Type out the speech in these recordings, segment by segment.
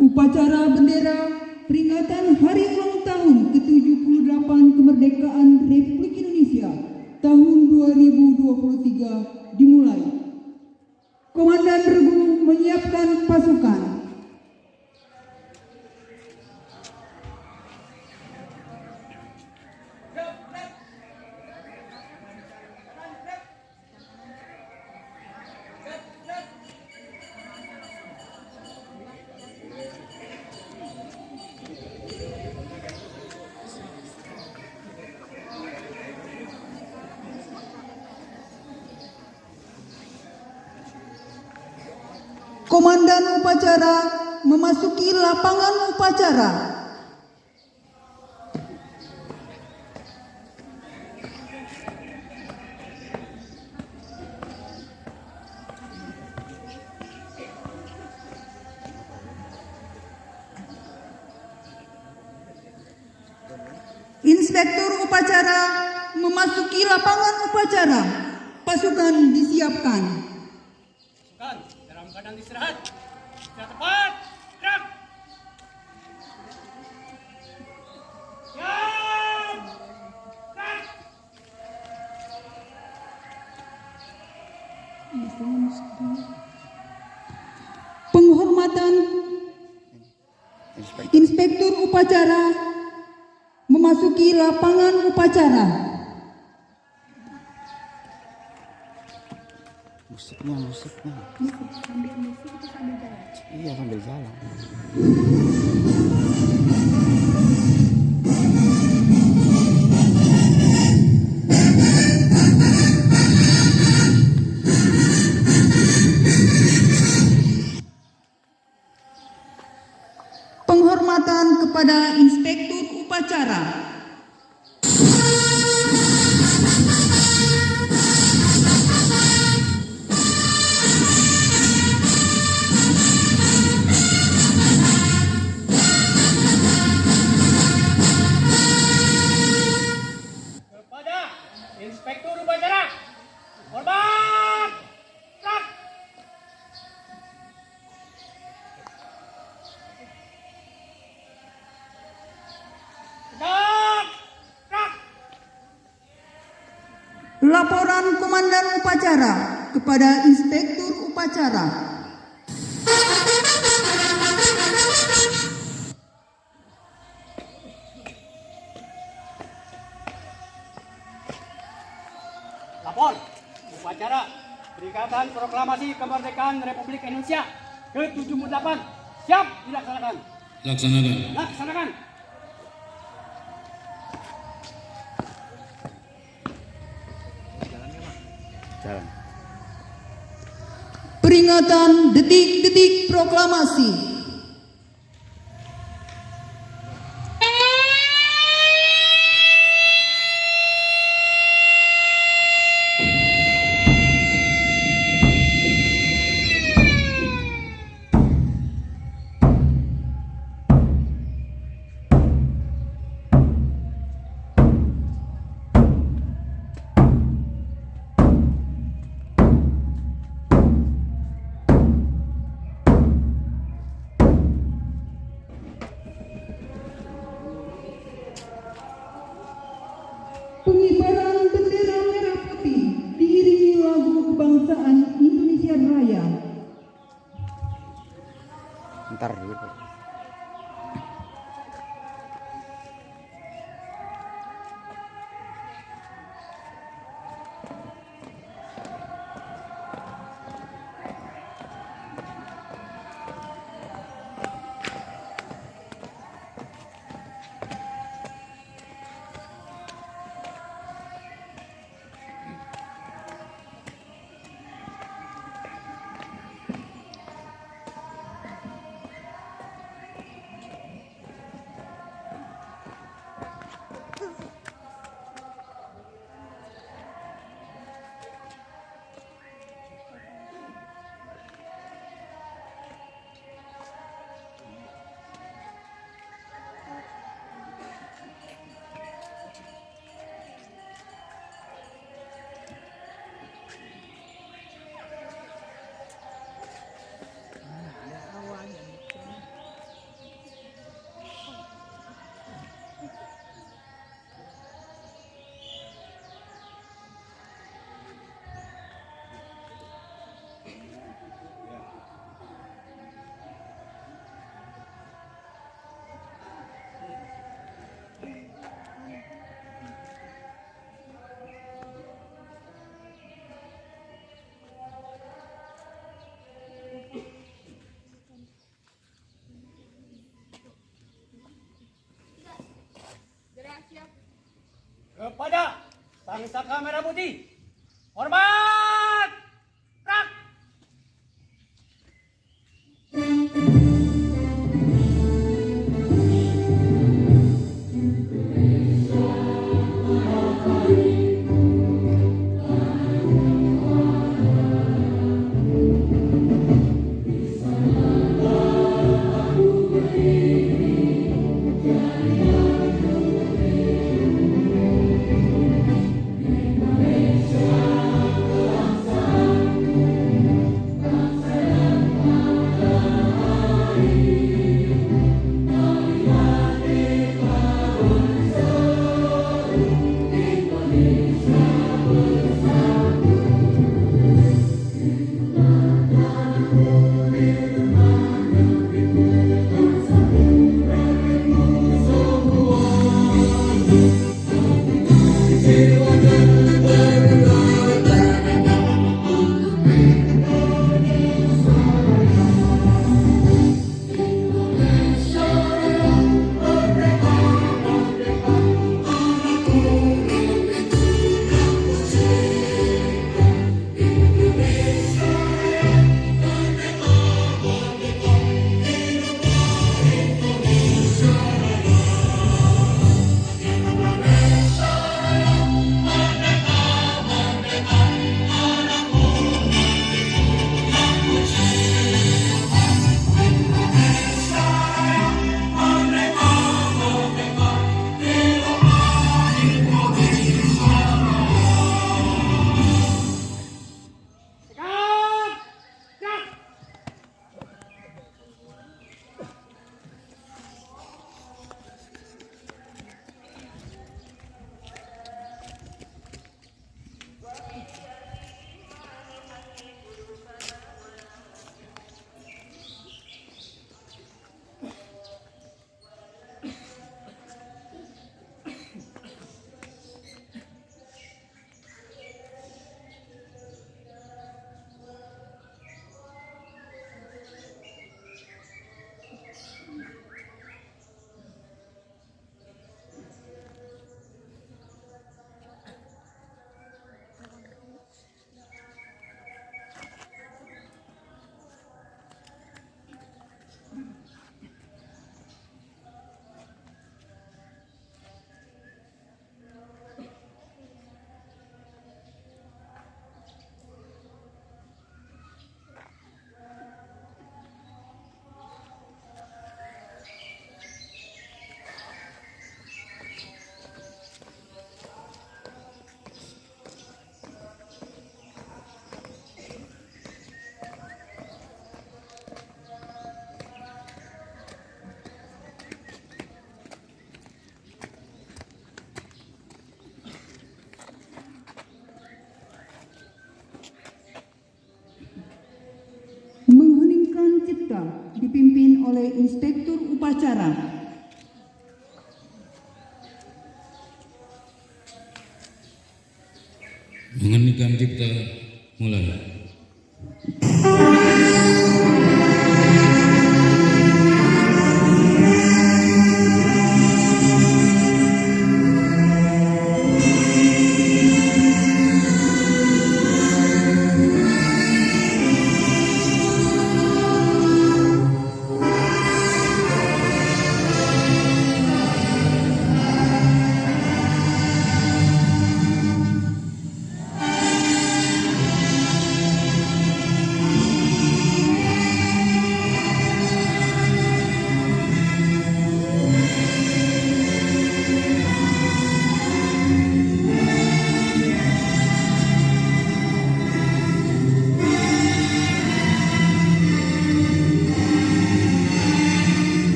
Upacara bendera peringatan Hari Ulang Tahun ke-78 Kemerdekaan Republik Indonesia tahun 2023 dimulai. Komandan Regu menyiapkan pasukan. Komandan upacara memasuki lapangan upacara. Inspektur upacara memasuki lapangan upacara. Pasukan disiapkan. Dalam keadaan istirahat. Istirahat tepat. Gerak. Siap. Gerak. Penghormatan Inspektur upacara memasuki lapangan upacara. Musiknya. Sambil musik itu sambil jalan. Iya, sambil jalan. Penghormatan kepada Inspektur upacara. Inspektur upacara, hormat, gerak. Gerak, gerak. Laporan Komandan upacara kepada Inspektur upacara. Lapor, upacara peringatan proklamasi kemerdekaan Republik Indonesia ke-78 siap dilaksanakan. Laksanakan. Jalan. Peringatan detik-detik proklamasi. Pengibaran bendera merah putih diiringi lagu kebangsaan Indonesia Raya. Ntar dulu. kepada Sang Saka Merah Putih. Hormat! Rak! Mengheningkan cipta dipimpin oleh Inspektur Upacara. Mengheningkan cipta mulai.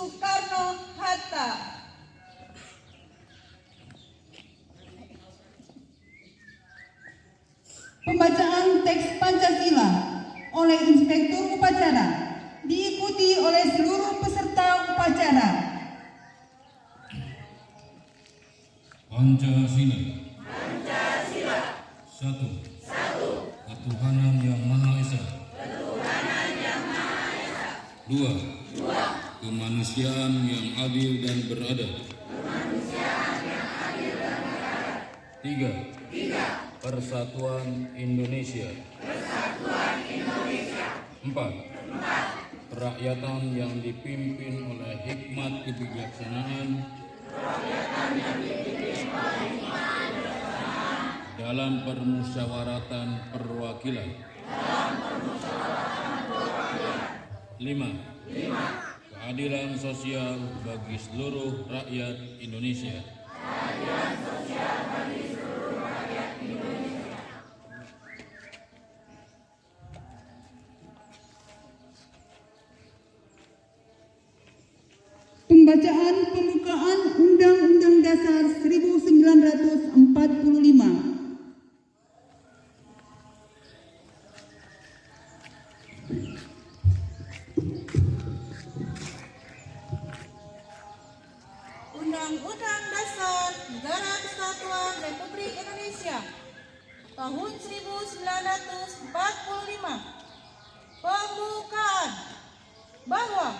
Soekarno-Hatta. Pembacaan teks Pancasila oleh Inspektur Upacara diikuti oleh seluruh peserta upacara. Pancasila. Satu. Ketuhanan Yang Maha Esa. Dua. Kemanusiaan yang adil dan beradab. Tiga. Persatuan Indonesia. Empat. Kerakyatan yang dipimpin oleh hikmat kebijaksanaan dalam permusyawaratan perwakilan. Lima. Keadilan sosial bagi seluruh rakyat Indonesia. Pembacaan pembukaan Undang-Undang Dasar 1945. Undang-Undang Dasar Negara Kesatuan Republik Indonesia tahun 1945. Pembukaan bahwa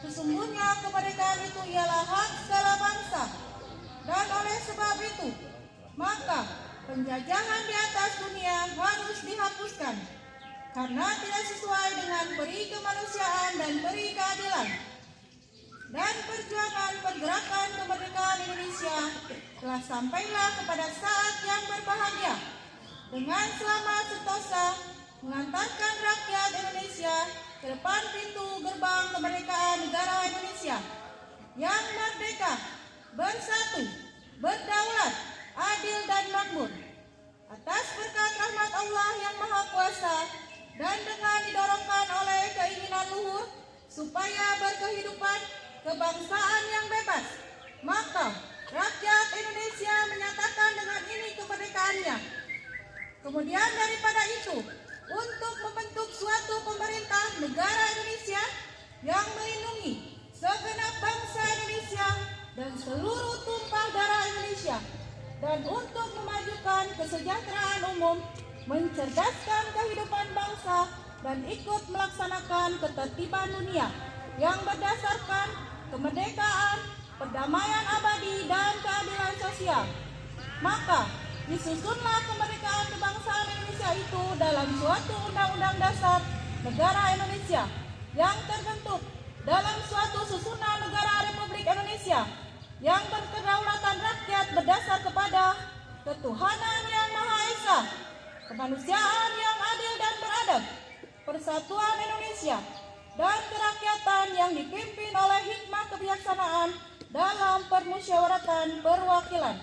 sesungguhnya kemerdekaan itu ialah hak segala bangsa, dan oleh sebab itu maka penjajahan di atas dunia harus dihapuskan karena tidak sesuai dengan peri kemanusiaan dan peri keadilan. Dan perjuangan pergerakan kemerdekaan Indonesia telah sampailah kepada saat yang berbahagia dengan selamat sentosa mengantarkan rakyat Indonesia ke depan pintu gerbang kemerdekaan negara Indonesia yang merdeka, bersatu, berdaulat, adil dan makmur. Atas berkat rahmat Allah yang Maha Kuasa dan dengan didorongkan oleh keinginan luhur supaya berkehidupan kebangsaan yang bebas, maka rakyat Indonesia menyatakan dengan ini kemerdekaannya. Kemudian daripada itu, untuk membentuk suatu pemerintah negara Indonesia yang melindungi segenap bangsa Indonesia dan seluruh tumpah darah Indonesia, dan untuk memajukan kesejahteraan umum, mencerdaskan kehidupan bangsa, dan ikut melaksanakan ketertiban dunia yang berdasarkan kemerdekaan, perdamaian abadi, dan keadilan sosial. Maka disusunlah kemerdekaan kebangsaan Indonesia itu dalam suatu undang-undang dasar negara Indonesia yang terbentuk dalam suatu susunan negara Republik Indonesia yang berkedaulatan rakyat berdasar kepada ketuhanan yang Maha Esa, kemanusiaan yang adil dan beradab, persatuan Indonesia, dan kerakyatan yang dipimpin oleh hikmah kebijaksanaan dalam permusyawaratan perwakilan,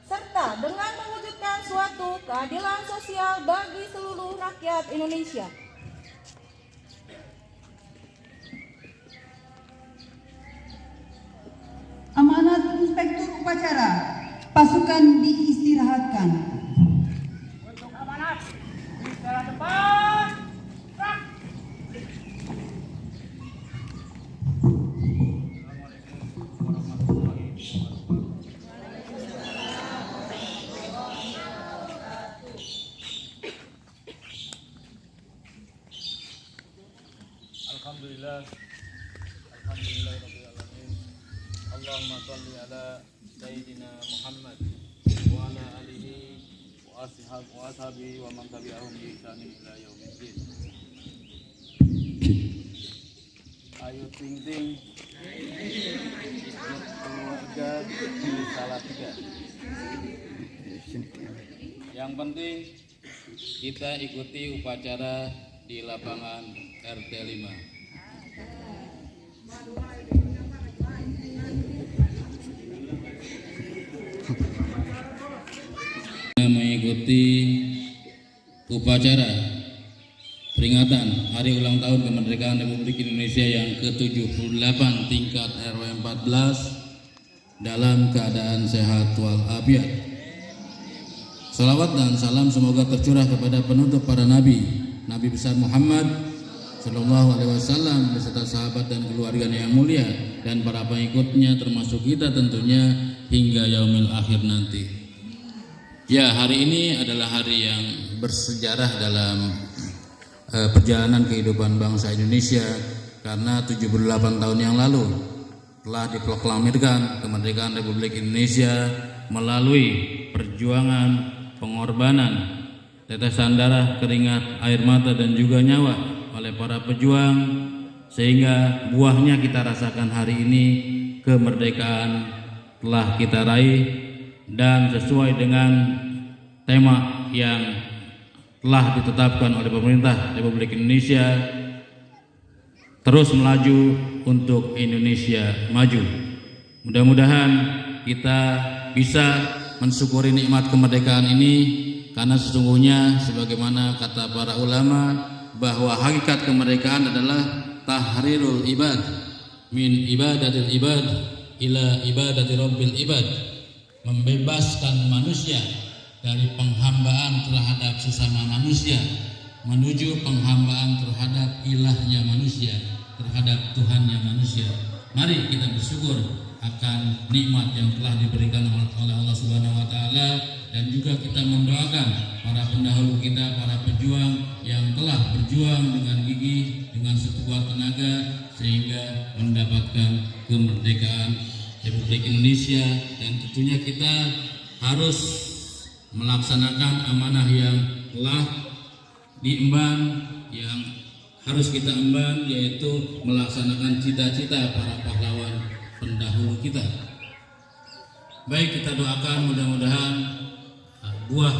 serta dengan mewujudkan suatu keadilan sosial bagi seluruh rakyat Indonesia. Amanat Inspektur Upacara, pasukan diistirahatkan. Untuk amanat di jalan depan. Gerak. Alhamdulillah Rabbil Alamin. Allahumma salli ala Sayyidina Muhammad wa ala alihi wa ashabihi wa man tabi'ahum bi ihsanin ila yaumiddin. Ayo ting ting, keluarga di Salatiga. Yang penting kita ikuti upacara di lapangan RT 5. Mengikuti upacara peringatan peringatan Hari Ulang Tahun Kemerdekaan Republik Indonesia yang ke-78 tingkat RW 14 dalam keadaan sehat walafiat. Salawat dan salam semoga tercurah kepada penutup para nabi, Nabi besar Muhammad Sallallahu Alaihi Wasallam beserta sahabat dan keluarganya yang mulia dan para pengikutnya termasuk kita tentunya hingga yaumil akhir nanti. Ya, hari ini adalah hari yang bersejarah dalam perjalanan kehidupan bangsa Indonesia karena 78 tahun yang lalu telah diproklamirkan kemerdekaan Republik Indonesia melalui perjuangan, pengorbanan, tetesan darah, keringat, air mata dan juga nyawa oleh para pejuang, sehingga buahnya kita rasakan hari ini. Kemerdekaan telah kita raih dan sesuai dengan tema yang telah ditetapkan oleh pemerintah Republik Indonesia, terus melaju untuk Indonesia maju. Mudah-mudahan kita bisa mensyukuri nikmat kemerdekaan ini, karena sesungguhnya sebagaimana kata para ulama bahwa hakikat kemerdekaan adalah tahrirul ibad min ibadatil ibad ila ibadati rabbil ibad, membebaskan manusia dari penghambaan terhadap sesama manusia menuju penghambaan terhadap ilahnya manusia, terhadap Tuhannya manusia. Mari kita bersyukur akan nikmat yang telah diberikan oleh Allah Subhanahu wa taala, dan juga kita mendoakan para pendahulu kita, para pejuang yang telah berjuang dengan gigih, dengan sekuat tenaga sehingga mendapatkan kemerdekaan Republik Indonesia. Dan tentunya kita harus melaksanakan amanah yang telah diemban, yang harus kita emban, yaitu melaksanakan cita-cita para pahlawan pendahulu kita. Baik, kita doakan mudah-mudahan buah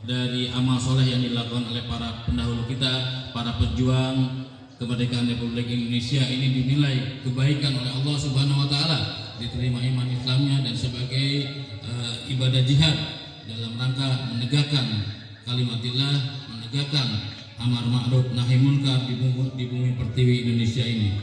dari amal soleh yang dilakukan oleh para pendahulu kita, para pejuang kemerdekaan Republik Indonesia ini dinilai kebaikan oleh Allah Subhanahu wa taala, diterima iman Islamnya dan sebagai ibadah jihad dalam rangka menegakkan kalimatillah, menegakkan amar ma'ruf nahi munkar di bumi pertiwi Indonesia ini.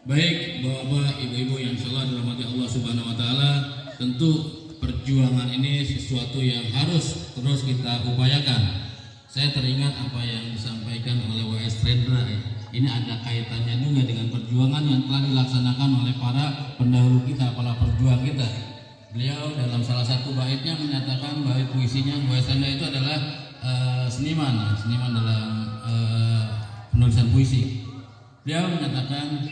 Baik, Bapak, Ibu-ibu yang insyaallah dirahmati Allah Subhanahu wa taala, tentu perjuangan ini sesuatu yang harus terus kita upayakan. Saya teringat apa yang disampaikan oleh W.S. Rendra. Ini ada kaitannya juga dengan perjuangan yang telah dilaksanakan oleh para pendahulu kita, para perjuang kita. Beliau dalam salah satu baitnya menyatakan, bait puisinya W.S. Rendra itu adalah seniman dalam penulisan puisi. Beliau menyatakan,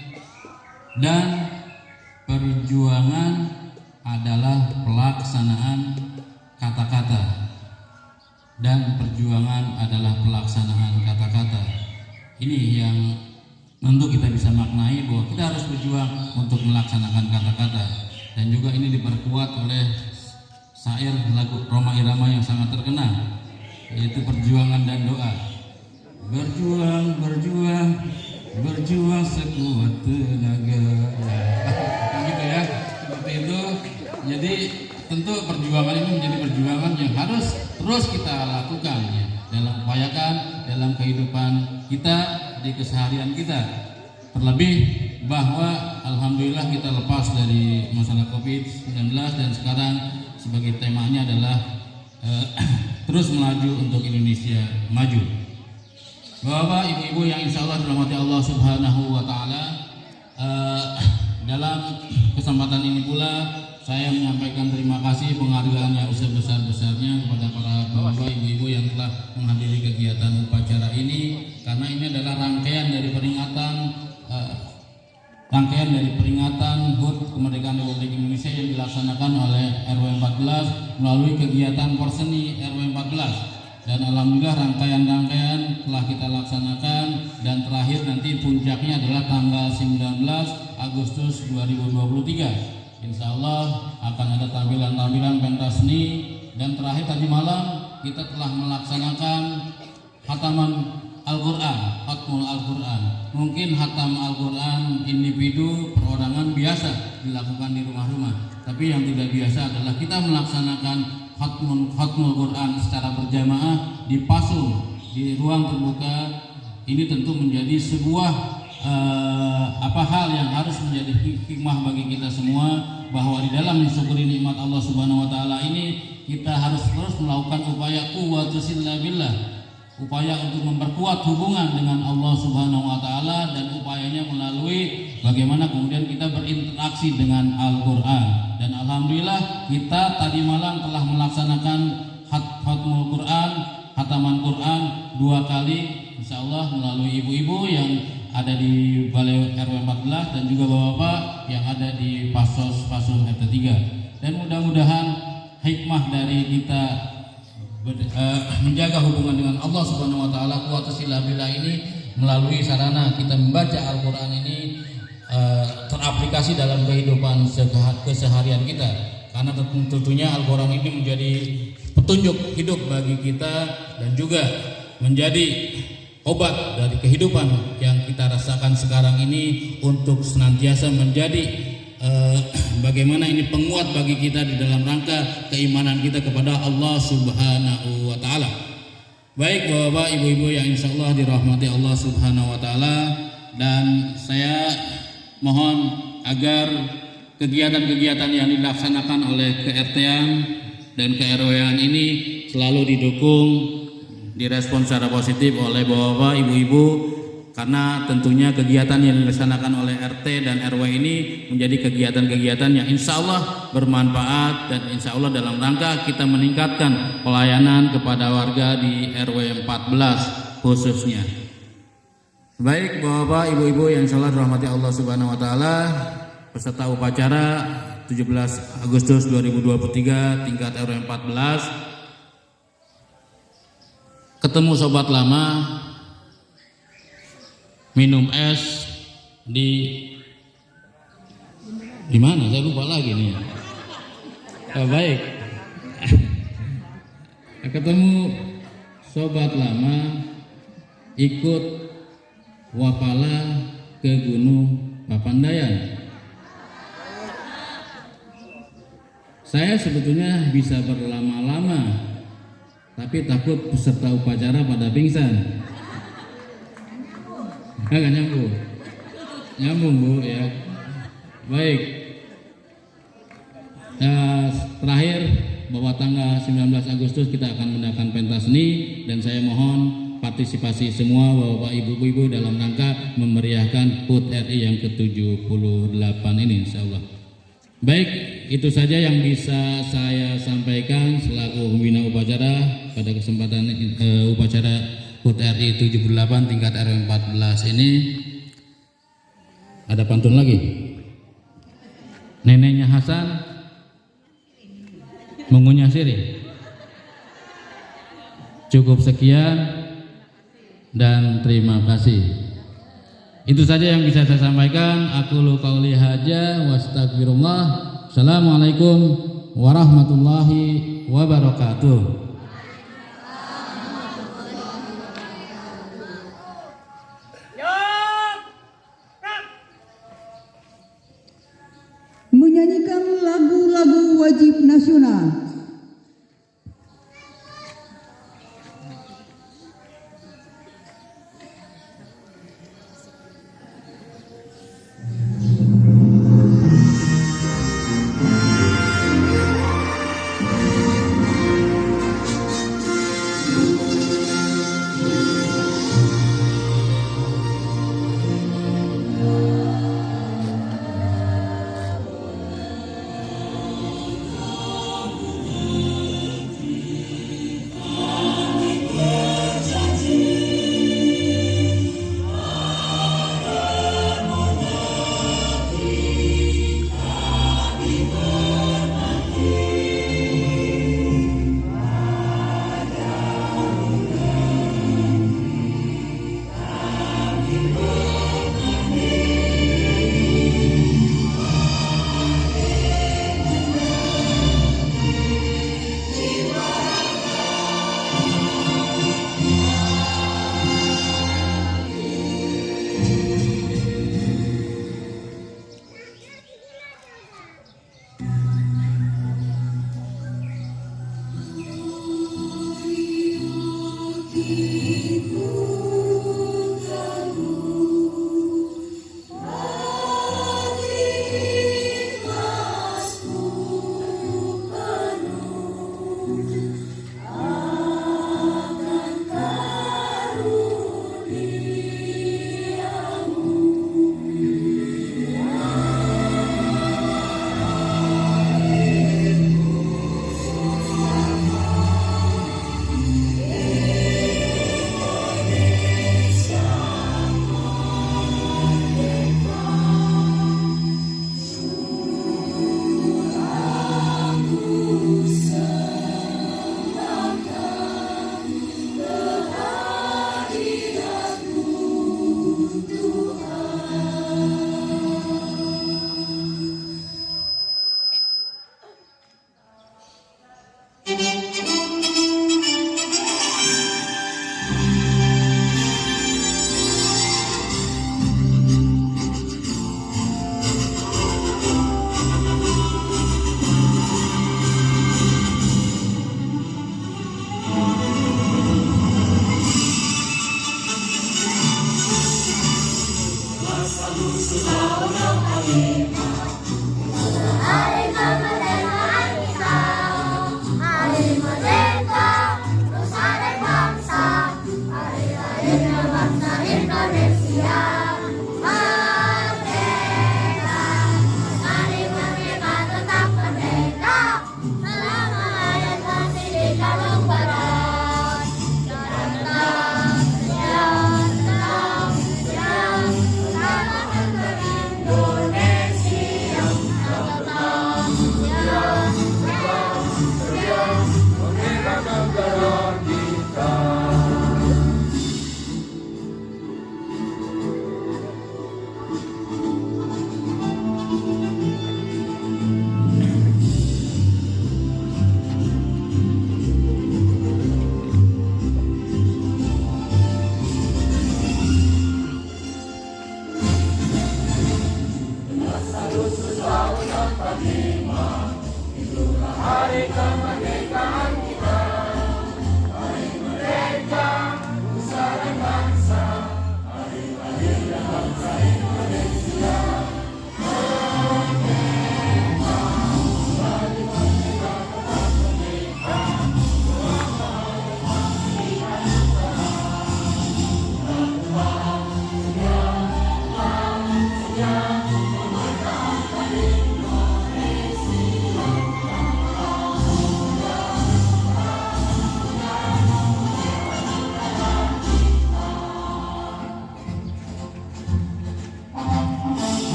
dan perjuangan adalah pelaksanaan kata-kata, dan perjuangan adalah pelaksanaan kata-kata. Ini yang tentu kita bisa maknai bahwa kita harus berjuang untuk melaksanakan kata-kata. Dan juga ini diperkuat oleh syair lagu Roma Irama yang sangat terkenal, yaitu perjuangan dan doa. Berjuang, berjuang, berjuang sekuat tenaga. Gitu ya, seperti itu. Jadi tentu perjuangan ini menjadi perjuangan yang harus terus kita lakukan ya, dalam upayakan dalam kehidupan kita di keseharian kita. Terlebih bahwa alhamdulillah kita lepas dari masalah COVID-19 dan sekarang sebagai temanya adalah terus melaju untuk Indonesia maju. Bapak, Ibu-ibu yang insya Allah dirahmati Allah Subhanahu wa taala, dalam kesempatan ini pula saya menyampaikan terima kasih, penghargaan yang sebesar-besarnya kepada para bapak, ibu-ibu yang telah menghadiri kegiatan upacara ini, karena ini adalah rangkaian dari peringatan HUT Kemerdekaan Republik Indonesia yang dilaksanakan oleh RW 14 melalui kegiatan Porseni RW 14. Dan alhamdulillah rangkaian telah kita laksanakan, dan terakhir nanti puncaknya adalah tanggal 19 Agustus 2023. Insya Allah akan ada tampilan-tampilan pentas seni, dan terakhir tadi malam kita telah melaksanakan khataman Al-Quran, khatmul Al-Quran. Mungkin khatam Al-Quran individu perorangan biasa dilakukan di rumah-rumah, tapi yang tidak biasa adalah kita melaksanakan khatmul Quran secara berjamaah di Pasung, di ruang terbuka ini tentu menjadi sebuah hal yang harus menjadi hikmah bagi kita semua, bahwa di dalam mensyukuri nikmat Allah Subhanahu wa taala ini kita harus terus melakukan upaya quwwatusillah billah, upaya untuk memperkuat hubungan dengan Allah Subhanahu wa taala, dan upayanya melalui bagaimana kemudian kita berinteraksi dengan Al-Qur'an. Dan alhamdulillah kita tadi malam telah melaksanakan khatmul Quran, khataman Quran 2 kali insyaallah melalui ibu-ibu yang ada di Balai RW 14 dan juga bapak-bapak yang ada di Pasos RT 3. Dan mudah-mudahan hikmah dari kita menjaga hubungan dengan Allah Subhanahu wa taala quwwatusillah billah ini melalui sarana kita membaca Al-Qur'an ini teraplikasi dalam kehidupan keseharian kita, karena tentunya Al-Qur'an ini menjadi petunjuk hidup bagi kita dan juga menjadi obat dari kehidupan yang kita rasakan sekarang ini untuk senantiasa menjadi bagaimana ini penguat bagi kita di dalam rangka keimanan kita kepada Allah Subhanahu wa taala. Baik Bapak Ibu-ibu yang insyaallah dirahmati Allah Subhanahu wa taala, dan saya mohon agar kegiatan-kegiatan yang dilaksanakan oleh ke-RT-an dan ke-RW-an ini selalu didukung, direspon secara positif oleh Bapak Ibu-ibu, karena tentunya kegiatan yang dilaksanakan oleh RT dan RW ini menjadi kegiatan-kegiatan yang insya Allah bermanfaat, dan insya Allah dalam rangka kita meningkatkan pelayanan kepada warga di RW 14 khususnya. Baik Bapak Ibu-ibu yang insya Allah dirahmati Allah Subhanahu wa taala, peserta upacara 17 Agustus 2023 tingkat RW 14, ketemu sobat lama, minum es di mana? Saya lupa lagi nih. Baik, ketemu sobat lama, ikut wapala ke Gunung Papandayan. Saya sebetulnya bisa berlama-lama, tapi takut peserta upacara pada pingsan. Enggak nyambung. Nyambung Bu ya. Baik. Terakhir bahwa tanggal 19 Agustus kita akan mengadakan pentas seni, dan saya mohon partisipasi semua Bapak Ibu-ibu dalam rangka memeriahkan HUT RI yang ke-78 ini insyaallah. Baik, itu saja yang bisa saya sampaikan selaku pembina upacara pada kesempatan upacara HUT RI 78 tingkat RW 14 ini. Ada pantun lagi. Neneknya Hasan mengunyah sirih. Cukup sekian dan terima kasih. Itu saja yang bisa saya sampaikan. Aqulu qauli hadza wa astagfirullah. Assalamualaikum warahmatullahi wabarakatuh. Menyanyikan lagu-lagu wajib nasional.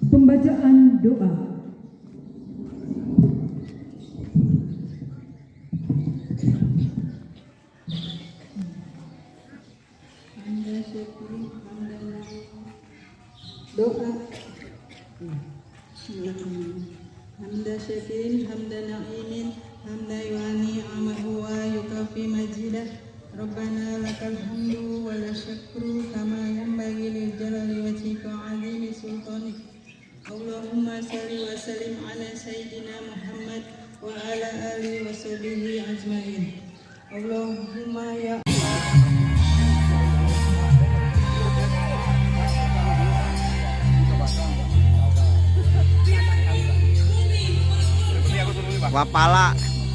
Pembacaan doa. Doa. Hamda syakirin, hamda na'imin, hamda yu'ani amahu wa yukafi majidah. Rabbana lakal hamdu wa la syakru kama yanbaghi lil jalali wajhika wa 'azimi sultanik. Allahumma salli wa sallim ala sayyidina Muhammad wa ala alihi wa sahbihi ajmain. Allahumma ya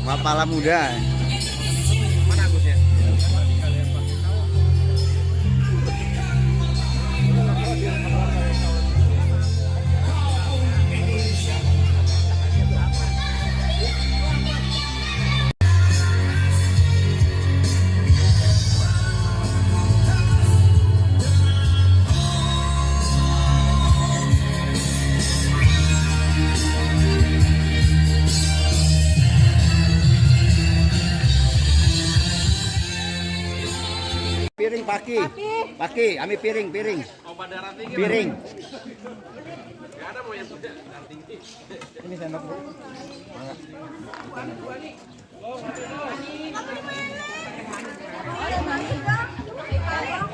Wapala muda. Piring paki, ami piring. Piring. Gak ada mau yang sudah tinggi. Ini sendok Bu. Ada